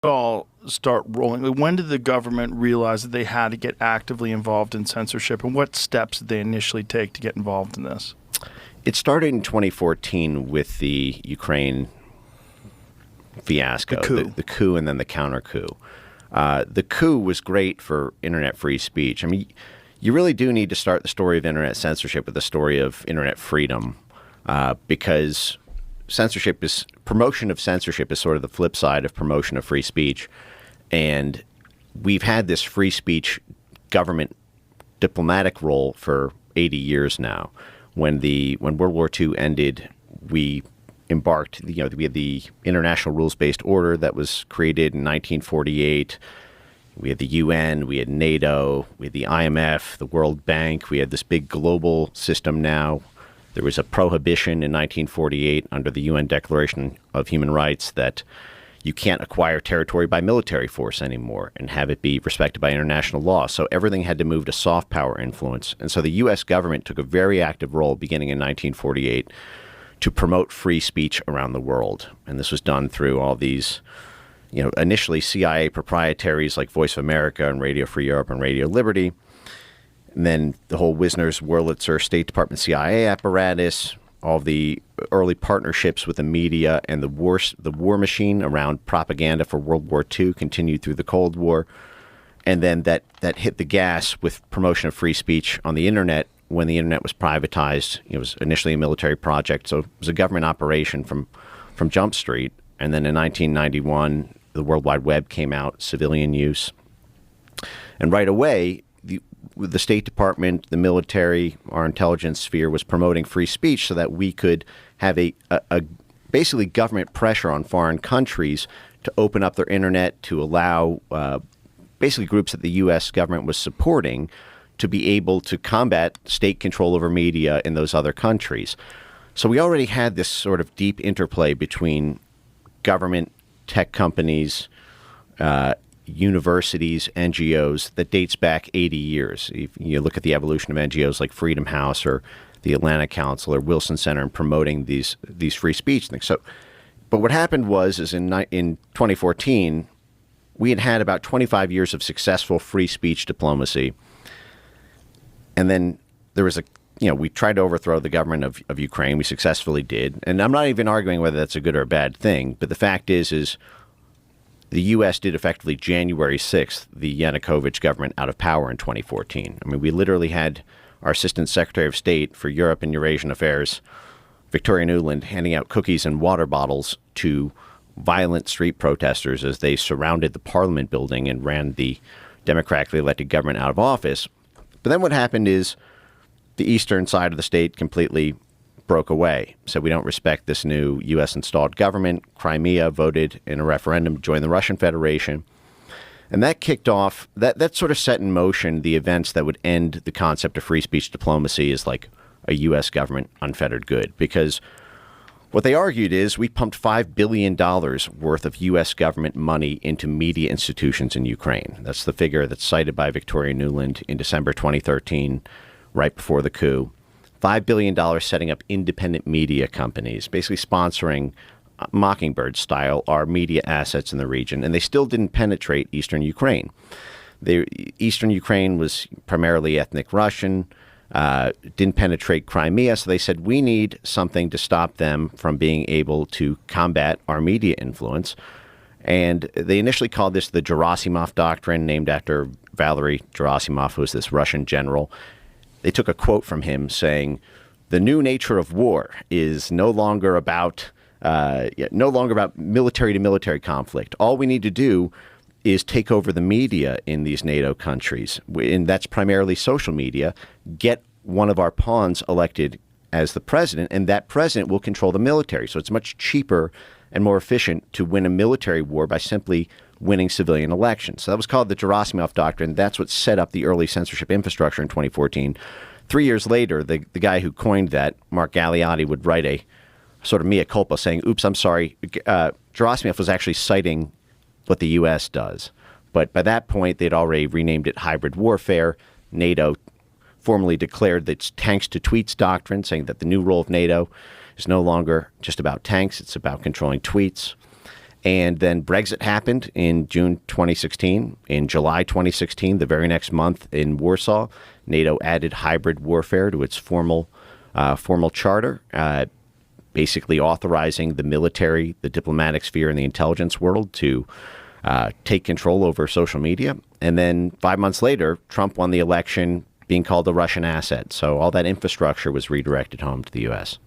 all start rolling? Like, when did the government realize that they had to get actively involved in censorship, and what steps did they initially take to get involved in this? It started in 2014 with the Ukraine fiasco, the coup and then the counter coup. The coup was great for internet free speech. I mean, you really do need to start the story of internet censorship with the story of internet freedom, because promotion of censorship is sort of the flip side of promotion of free speech. And we've had this free speech government diplomatic role for 80 years now. When World War II ended, we embarked, we had the international rules-based order that was created in 1948. We had the UN, we had NATO, we had the IMF, the World Bank. We had this big global system now. There was a prohibition in 1948 under the UN Declaration of Human Rights that you can't acquire territory by military force anymore and have it be respected by international law. So everything had to move to soft power influence. And so the U.S. government took a very active role beginning in 1948 to promote free speech around the world. And this was done through all these, initially CIA proprietaries like Voice of America and Radio Free Europe and Radio Liberty. And then the whole Wisner's, Wurlitzer, State Department CIA apparatus, all the early partnerships with the media and the war machine around propaganda for World War II continued through the Cold War. And then that hit the gas with promotion of free speech on the internet when the internet was privatized. It was initially a military project, so it was a government operation from Jump Street. And then in 1991, the World Wide Web came out, civilian use. And right away, the State Department, the military, our intelligence sphere was promoting free speech so that we could have a basically government pressure on foreign countries to open up their internet, to allow basically groups that the U.S. government was supporting to be able to combat state control over media in those other countries. So we already had this sort of deep interplay between government, tech companies, universities, NGOs that dates back 80 years. If you look at the evolution of NGOs like Freedom House or the Atlantic Council or Wilson Center in promoting these free speech things. So, but what happened is in 2014, we had about 25 years of successful free speech diplomacy. And then there was we tried to overthrow the government of Ukraine. We successfully did. And I'm not even arguing whether that's a good or a bad thing. But the fact is the U.S. did effectively January 6th, the Yanukovych government out of power in 2014. I mean, we literally had our Assistant Secretary of State for Europe and Eurasian Affairs, Victoria Nuland, handing out cookies and water bottles to violent street protesters as they surrounded the Parliament building and ran the democratically elected government out of office. But then what happened is the eastern side of the state completely broke away. So we don't respect this new U.S.-installed government. Crimea voted in a referendum to join the Russian Federation. And that kicked off, that sort of set in motion the events that would end the concept of free speech diplomacy as like a U.S. government unfettered good. Because what they argued is we pumped $5 billion worth of U.S. government money into media institutions in Ukraine. That's the figure that's cited by Victoria Nuland in December 2013, right before the coup. $5 billion setting up independent media companies, basically sponsoring Mockingbird style our media assets in the region. And they still didn't penetrate eastern Ukraine. Eastern Ukraine was primarily ethnic Russian, didn't penetrate Crimea. So they said, we need something to stop them from being able to combat our media influence. And they initially called this the Gerasimov Doctrine, named after Valery Gerasimov, who was this Russian general. They took a quote from him saying, the new nature of war is no longer about military to military conflict. All we need to do is take over the media in these NATO countries. And that's primarily social media. Get one of our pawns elected as the president, and that president will control the military. So it's much cheaper and more efficient to win a military war by simply winning civilian elections. So that was called the Gerasimov Doctrine. That's what set up the early censorship infrastructure in 2014. 3 years later, the guy who coined that, Mark Galeotti, would write a sort of mea culpa saying, oops, I'm sorry. Gerasimov was actually citing what the U.S. does. But by that point, they'd already renamed it hybrid warfare. NATO formally declared its tanks to tweets doctrine, saying that the new role of NATO is no longer just about tanks. It's about controlling tweets. And then Brexit happened in June 2016. In July 2016, the very next month in Warsaw, NATO added hybrid warfare to its formal charter, basically authorizing the military, the diplomatic sphere, and the intelligence world to take control over social media. And then 5 months later, Trump won the election, being called a Russian asset. So all that infrastructure was redirected home to the U.S.